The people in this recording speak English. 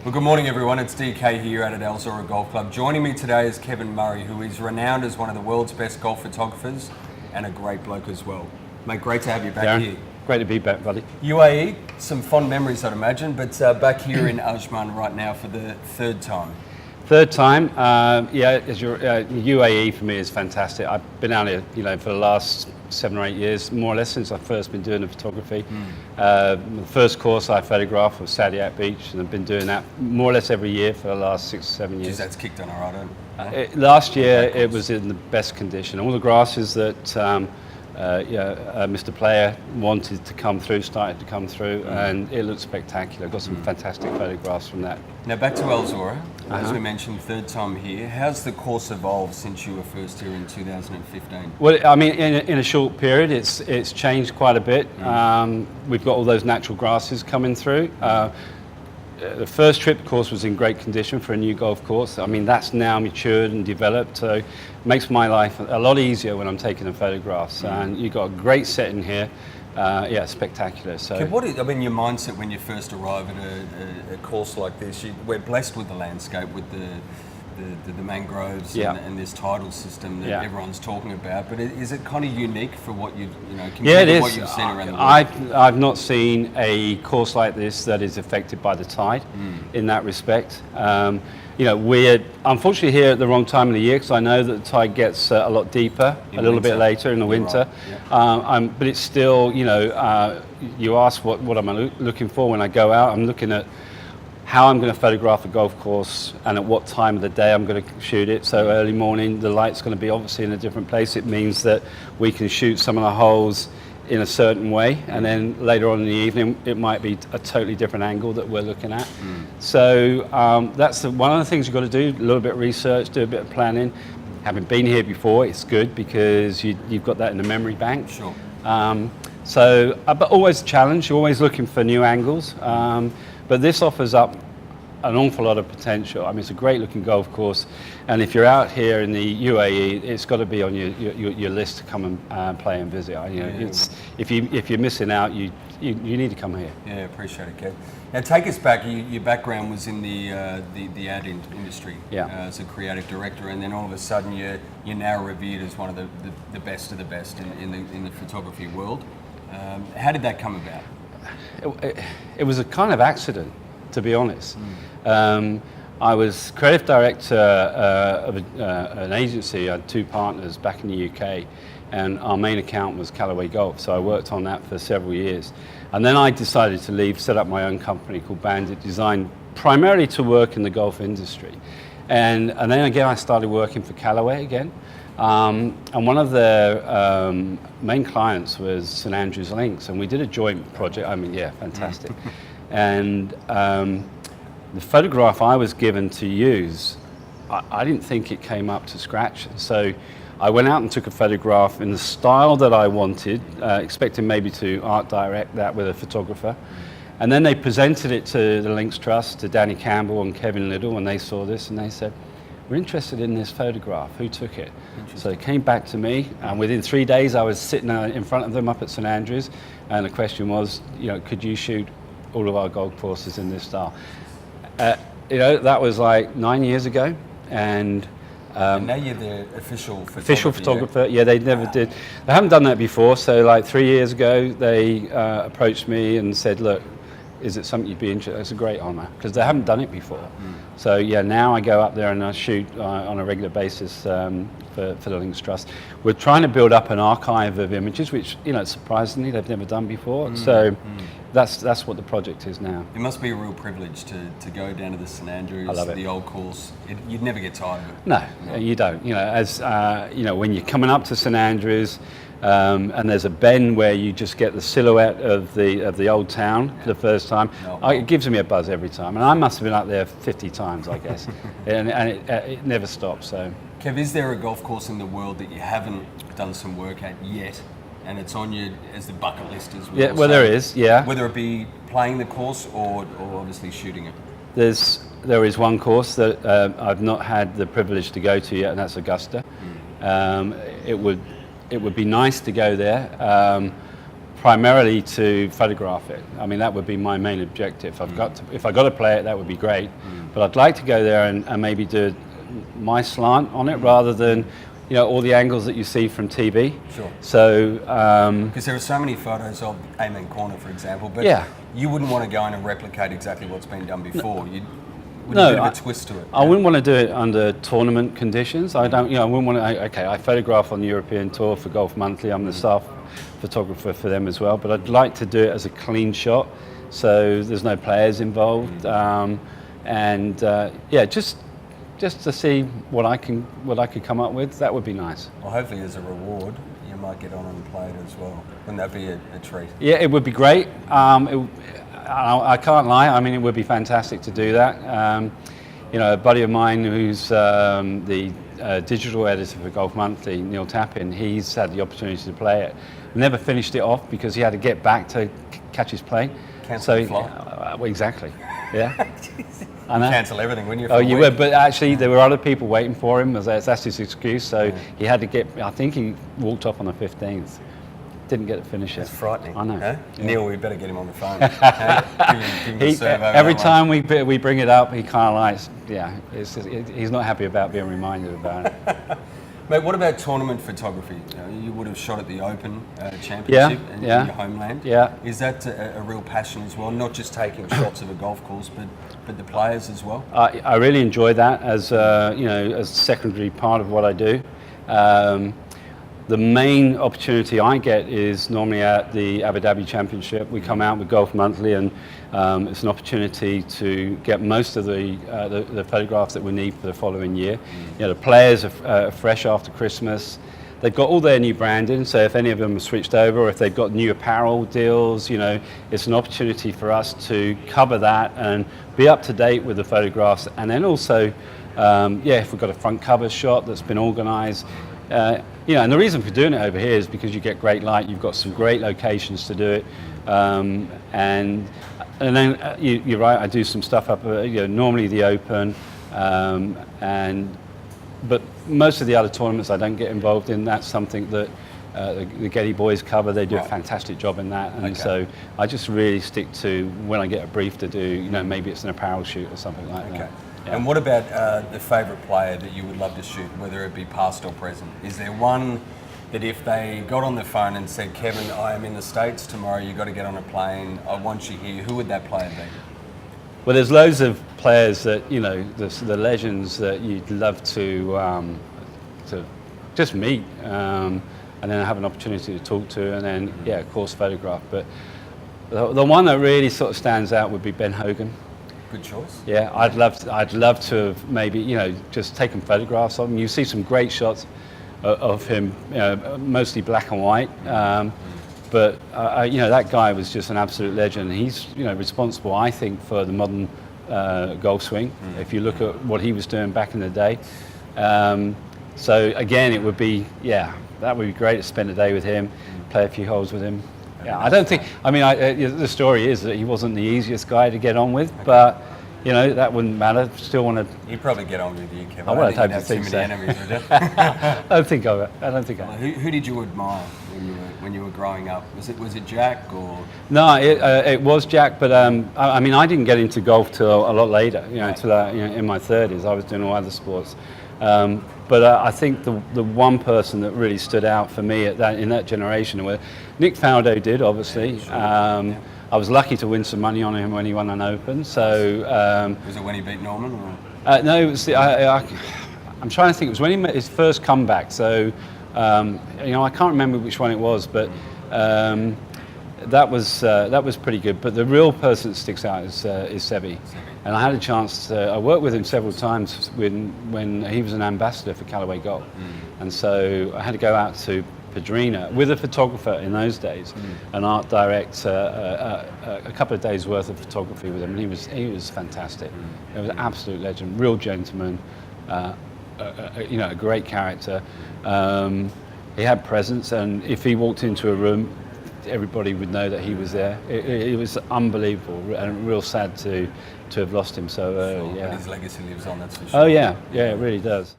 Well, good morning everyone, it's DK here at Elzora Golf Club. Joining me today is Kevin Murray, who is renowned as one of the world's best golf photographers and a great bloke as well. Mate, great to have you back Darren, here. great to be back, buddy. UAE, some fond memories I'd imagine, but back here in Ajman right now for the third time. Third time, UAE for me is fantastic. I've been out here, for the last 7 or 8 years, more or less, since I've first been doing the photography. The first course I photographed was Saadiyat Beach, and I've been doing that more or less every year for the last 6 or 7 years. Geez, that's kicked on all right, last year it was in the best condition. All the grasses that Mr. Player wanted to come through, started to come through, and it looked spectacular. Got some fantastic photographs from that. Now back to Elzora, as we mentioned, third time here. How's the course evolved since you were first here in 2015? Well, I mean, in a short period, it's changed quite a bit. We've got all those natural grasses coming through. The first trip, of course, was in great condition for a new golf course. I mean, that's now matured and developed, so it makes my life a lot easier when I'm taking the photographs. And you've got a great setting here. Spectacular. So, okay, your mindset when you first arrive at a course like this? We're blessed with the landscape, with the mangroves and this tidal system that everyone's talking about. But is it kind of unique for what compared to what you've seen around the world? I've not seen a course like this that is affected by the tide in that respect. We're unfortunately here at the wrong time of the year, because I know that the tide gets a lot deeper a little bit later in the winter. Right. Yeah. But it's still, you ask what am I looking for when I go out. I'm looking at how I'm going to photograph a golf course and at what time of the day I'm going to shoot it. So early morning, the light's going to be obviously in a different place. It means that we can shoot some of the holes in a certain way, and then later on in the evening it might be a totally different angle that we're looking at. So that's one of the things you've got to do, a little bit of research, do a bit of planning. Having been here before, it's good because you've got that in the memory bank. Sure. But always a challenge, you're always looking for new angles, but this offers up an awful lot of potential. I mean, it's a great looking golf course, and if you're out here in the UAE, it's got to be on your list to come and play and visit. If you're missing out, you need to come here. Yeah, appreciate it, Kev. Now take us back. Your background was in the ad industry as a creative director, and then all of a sudden you're now revered as one of the best of the best in the photography world. How did that come about? It was a kind of accident, to be honest. I was creative director of an agency. I had 2 partners back in the UK, and our main account was Callaway Golf, so I worked on that for several years. And then I decided to leave, set up my own company called Bandit Design, primarily to work in the golf industry. And then again I started working for Callaway again, and one of their main clients was St Andrews Links, and we did a joint project. I mean, fantastic. And the photograph I was given to use, I didn't think it came up to scratch. So I went out and took a photograph in the style that I wanted, expecting maybe to art direct that with a photographer. And then they presented it to the Links Trust, to Danny Campbell and Kevin Little, when they saw this, and they said, "We're interested in this photograph. Who took it?" So it came back to me, and within 3 days I was sitting in front of them up at St Andrews, and the question was, could you shoot all of our golf courses in this style? That was like 9 years ago, and now you're the official photographer. Yeah, they never did. They haven't done that before. So like 3 years ago, they approached me and said, "Look, is it something you'd be interested?" It's a great honour because they haven't done it before. So now I go up there and I shoot on a regular basis for the Links Trust. We're trying to build up an archive of images, which surprisingly they've never done before. So that's what the project is now. It must be a real privilege to go down to the St Andrews, the old course. You'd never get tired of it. No, you don't. When you're coming up to St Andrews, and there's a bend where you just get the silhouette of the old town for the first time. It gives me a buzz every time, and I must have been up there 50 times, I guess, and it never stops. So, Kev, is there a golf course in the world that you haven't done some work at yet, and it's on you as the bucket list as well? Yeah, well, there is. Yeah, whether it be playing the course or obviously shooting it. There is one course that I've not had the privilege to go to yet, and that's Augusta. It would be nice to go there. primarily to photograph it. I mean, that would be my main objective. If I got to play it, that would be great. But I'd like to go there and maybe do my slant on it rather than, all the angles that you see from TV. Sure. So, because there are so many photos of Amen Corner, for example, but you wouldn't want to go in and replicate exactly what's been done before. You'd a bit of a twist to it. I wouldn't want to do it under tournament conditions. I don't, I wouldn't want to. Okay, I photograph on the European Tour for Golf Monthly. I'm the staff photographer for them as well. But I'd like to do it as a clean shot, so there's no players involved, just to see what I could come up with. That would be nice. Well, hopefully as a reward, you might get on and play it as well. Wouldn't that be a treat? Yeah, it would be great. I can't lie. I mean, it would be fantastic to do that. A buddy of mine who's the digital editor for Golf Monthly, Neil Tappin, he's had the opportunity to play it. Never finished it off because he had to get back to catch his plane. Cancel the flight. Well, exactly. Yeah. I know. Cancel everything, wouldn't you? Oh, you would, but actually there were other people waiting for him. That's his excuse. So he had to get. I think he walked off on the 15th. Didn't get to finish it. That's frightening. I know. Huh? Yeah. Neil, we better get him on the phone. Give him a serve over every that time we bring it up, he kind of likes. Yeah, he's not happy about being reminded about it. Mate, what about tournament photography? You would have shot at the Open Championship in your homeland. Yeah. Is that a real passion as well? Not just taking shots of a golf course, but the players as well. I really enjoy that as as a secondary part of what I do. The main opportunity I get is normally at the Abu Dhabi Championship. We come out with Golf Monthly, and it's an opportunity to get most of the photographs that we need for the following year. The players are fresh after Christmas. They've got all their new branding, so if any of them have switched over, or if they've got new apparel deals, it's an opportunity for us to cover that and be up to date with the photographs. And then also, if we've got a front cover shot that's been organised, and the reason for doing it over here is because you get great light. You've got some great locations to do it, and then you're right. I do some stuff up, normally the Open, but most of the other tournaments I don't get involved in. That's something that the Getty boys cover. They do a fantastic job in that, and so I just really stick to when I get a brief to do. Maybe it's an apparel shoot or something like that. Yeah. And what about the favourite player that you would love to shoot, whether it be past or present? Is there one that if they got on the phone and said, Kevin, I am in the States tomorrow, you've got to get on a plane, I want you here, who would that player be? Well, there's loads of players that, the legends that you'd love to just meet and then have an opportunity to talk to and then, of course, photograph. But the one that really sort of stands out would be Ben Hogan. Good choice. Yeah, I'd love to have maybe, just taken photographs of him. You see some great shots of him, mostly black and white. But that guy was just an absolute legend. He's, responsible, I think, for the modern golf swing. If you look at what he was doing back in the day. So again, it would be, that would be great to spend a day with him, play a few holes with him. Yeah, I don't think. I mean, the story is that he wasn't the easiest guy to get on with, but that wouldn't matter. Still want to. He'd probably get on with you, Kevin. I would hope to think so. Enemies, would you? I don't think I. Who did you admire when you were growing up? Was it Jack or? No, it was Jack, but I mean, I didn't get into golf till a lot later. Until in my 30s, I was doing all other sports. But I think the one person that really stood out for me in that generation, where Nick Faldo did, obviously. Sure. I was lucky to win some money on him when he won an Open. So was it when he beat Norman? Or? No, it was. I'm trying to think. It was when he made his first comeback. So I can't remember which one it was, but that was pretty good. But the real person that sticks out is Sebi. And I had a chance I worked with him several times when he was an ambassador for Callaway Golf. And so I had to go out to Padrina with a photographer in those days and art direct a couple of days worth of photography with him. And he was fantastic. He was an absolute legend, real gentleman, a great character. He had presence, and if he walked into a room, everybody would know that he was there. It was unbelievable and real sad to have lost him so early. But his legacy lives on, that's for sure. Oh yeah, it really does.